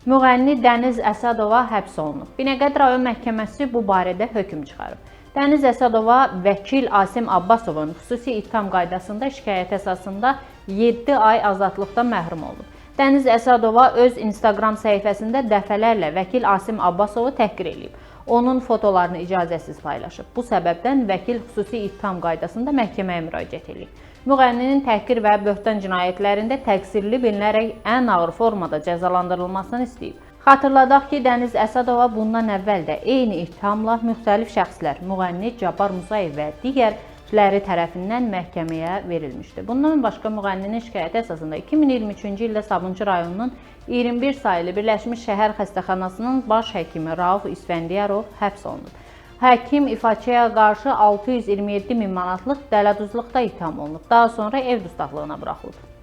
Müğənni Dəniz Əsədova həbs olunub. Binəqədi rayon məhkəməsi bu barədə hökm çıxarıb. Dəniz Əsədova vəkil Asim Abbasovun xüsusi ittiham qaydasında şikayət əsasında 7 ay azadlıqdan məhrum olub. Dəniz Əsədova öz Instagram səhifəsində dəfələrlə vəkil Asim Abbasovu təhqir edib. Onun fotolarını icazəsiz paylaşıb. Bu səbəbdən vəkil xüsusi ittiham qaydasında məhkəməyə müraciət edib. Müğənninin təhqir və böhtan cinayətlərində təqsirli bilinərək ən ağır formada cəzalandırılmasını istəyib. Xatırladaq ki, Dəniz Əsədova bundan əvvəl də eyni ittihamla müxtəlif şəxslər, müğənni Cabbar Musayev və digərləri tərəfindən məhkəməyə verilmişdi. Bundan başqa müğənninin şikayəti əsasında 2023-cü ildə Sabunçu rayonunun 21 sayılı Birləşmiş Şəhər Xəstəxanasının baş həkimi Rauf İsfəndiyarov həbs olunub. Həkim ifaçıya qarşı 627 min manatlıq dələduzluqda ittiham olunub. Daha sonra ev dustaqlığına buraxılıb.